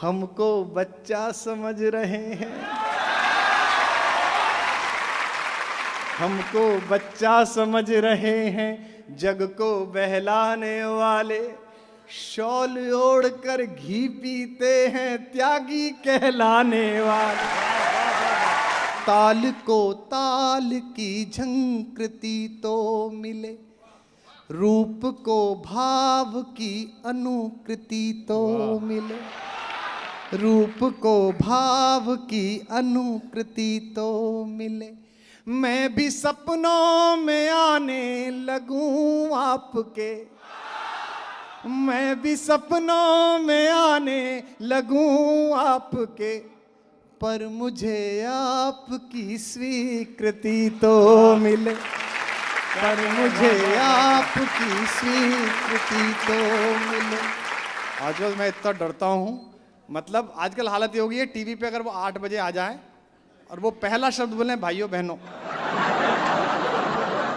हमको बच्चा समझ रहे हैं, हमको बच्चा समझ रहे हैं, जग को बहलाने वाले शॉल ओढ़ कर घी पीते हैं, त्यागी कहलाने वाले। ताल को ताल की झंकृति तो मिले, रूप को भाव की अनुकृति तो मिले, रूप को भाव की अनुकृति तो मिले। मैं भी सपनों में आने लगूं आपके, मैं भी सपनों में आने लगूं आपके, पर मुझे आपकी स्वीकृति तो मिले, पर मुझे आपकी स्वीकृति तो मिले। आजकल मैं इतना डरता हूँ, मतलब आजकल हालत ये हो गई है, टीवी पे अगर वो 8 बजे आ जाए और वो पहला शब्द बोले भाइयों बहनों,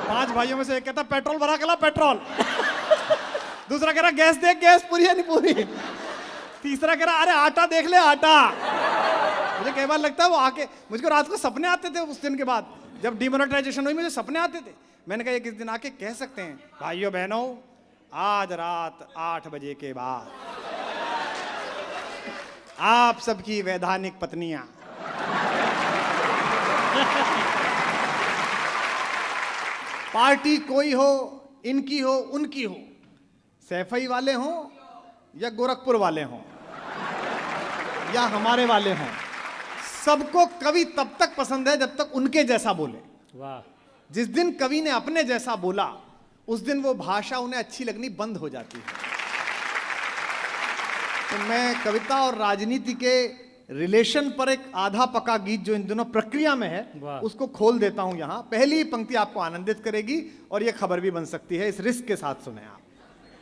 5 भाइयों में से एक कहता पेट्रोल भरा के ला पेट्रोल, दूसरा कह रहा गैस देख गैस पूरी है नहीं पूरी, तीसरा कह रहा अरे आटा देख ले आटा। मुझे कई बार लगता है वो आके, मुझको रात को सपने आते थे उस दिन के बाद, जब डिमोनेटाइजेशन हुई मुझे सपने आते थे। मैंने कहा ये किस दिन आके कह सकते हैं भाइयों बहनों आज रात 8 बजे के बाद आप सबकी वैधानिक पत्नियां पार्टी कोई हो, इनकी हो उनकी हो, सैफई वाले हों या गोरखपुर वाले हों या हमारे वाले हों, सबको कवि तब तक पसंद है जब तक उनके जैसा बोले। वाह। जिस दिन कवि ने अपने जैसा बोला उस दिन वो भाषा उन्हें अच्छी लगनी बंद हो जाती है। तो मैं कविता और राजनीति के रिलेशन पर एक आधा पका गीत जो इन दोनों प्रक्रिया में है उसको खोल देता हूं यहां। पहली पंक्ति आपको आनंदित करेगी और यह खबर भी बन सकती है, इस रिस्क के साथ सुने आप।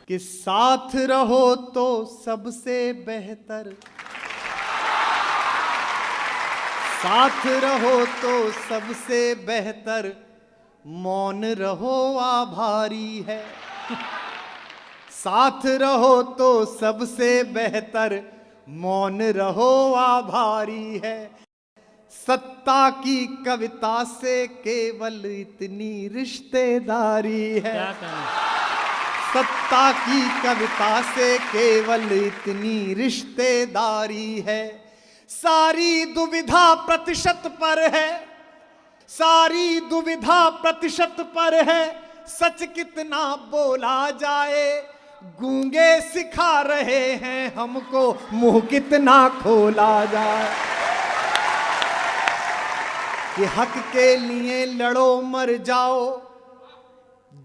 कि साथ रहो तो सबसे बेहतर, साथ रहो तो सबसे बेहतर, मौन रहो आभारी है। साथ रहो तो सबसे बेहतर, मौन रहो आभारी है। सत्ता की कविता से केवल इतनी रिश्तेदारी है, सत्ता की कविता से केवल इतनी रिश्तेदारी है। सारी दुविधा प्रतिशत पर है, सारी दुविधा प्रतिशत पर है, सच कितना बोला जाए, गूंगे सिखा रहे हैं हमको मुंह कितना खोला जाए। कि हक के लिए लड़ो मर जाओ,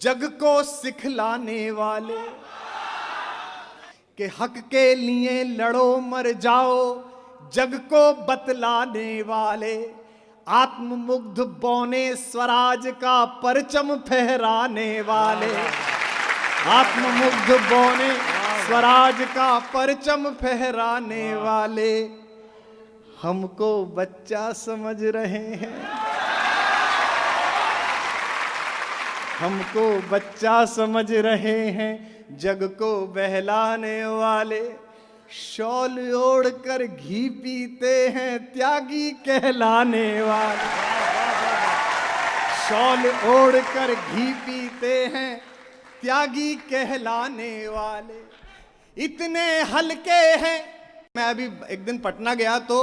जग को सिखलाने वाले। कि हक के लिए लड़ो मर जाओ, जग को बतलाने वाले। आत्ममुग्ध बौने स्वराज का परचम फहराने वाले, आत्ममुग्ध बौने स्वराज का परचम फहराने वाले। हमको बच्चा समझ रहे हैं, हमको बच्चा समझ रहे हैं, जग को बहलाने वाले। शॉल ओढ़ कर घी पीते हैं, त्यागी कहलाने वाले। शॉल ओढ़ कर घी पीते हैं, त्यागी कहलाने वाले। इतने हल्के हैं। मैं अभी एक दिन पटना गया तो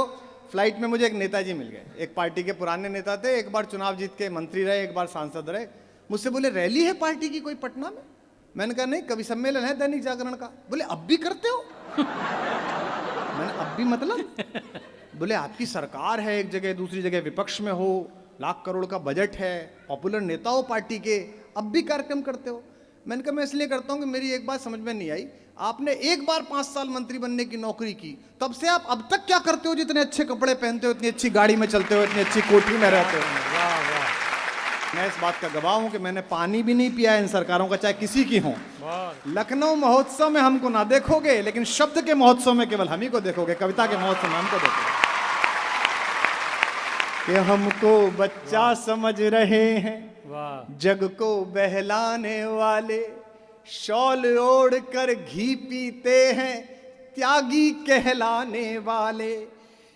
फ्लाइट में मुझे एक नेताजी मिल गए, एक पार्टी के पुराने नेता थे, एक बार चुनाव जीत के मंत्री रहे, एक बार सांसद रहे। मुझसे बोले रैली है पार्टी की कोई पटना में? मैंने कहा नहीं, कवि सम्मेलन है दैनिक जागरण का। बोले अब भी करते हो? मैंने अब भी मतलब? बोले आपकी सरकार है एक जगह, दूसरी जगह विपक्ष में हो, लाख करोड़ का बजट है, पॉपुलर नेता हो पार्टी के, अब भी कार्यक्रम करते हो? मैंने कहा मैं इसलिए करता हूं कि मेरी एक बात समझ में नहीं आई, आपने एक बार 5 साल मंत्री बनने की नौकरी की, तब से आप अब तक क्या करते हो? जितने अच्छे कपड़े पहनते हो, इतनी अच्छी गाड़ी में चलते हो, इतनी अच्छी कोठी में रहते हो। वाह वाह। मैं इस बात का गवाह हूं कि मैंने पानी भी नहीं पिया इन सरकारों का, चाहे किसी की हो। लखनऊ महोत्सव में हमको ना देखोगे, लेकिन शब्द के महोत्सव में केवल हम ही को देखोगे, कविता के महोत्सव में हमको देखोगे। कि हमको बच्चा समझ रहे हैं, जग को बहलाने वाले। शॉल ओढ़ कर घी पीते हैं, त्यागी कहलाने वाले।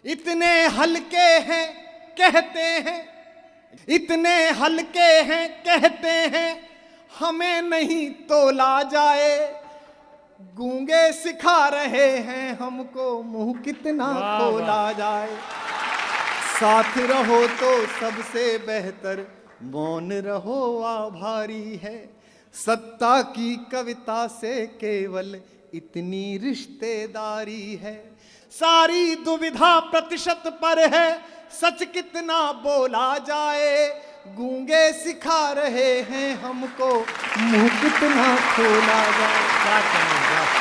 इतने हल्के हैं कहते हैं, इतने हल्के हैं कहते हैं, हमें नहीं तोला जाए। गूंगे सिखा रहे हैं हमको मुंह कितना खोला जाए। साथ रहो तो सबसे बेहतर मौन रहो आभारी है। सत्ता की कविता से केवल इतनी रिश्तेदारी है। सारी दुविधा प्रतिशत पर है, सच कितना बोला जाए। गूंगे सिखा रहे हैं हमको मुंह कितना खोला जाए। क्या कहें।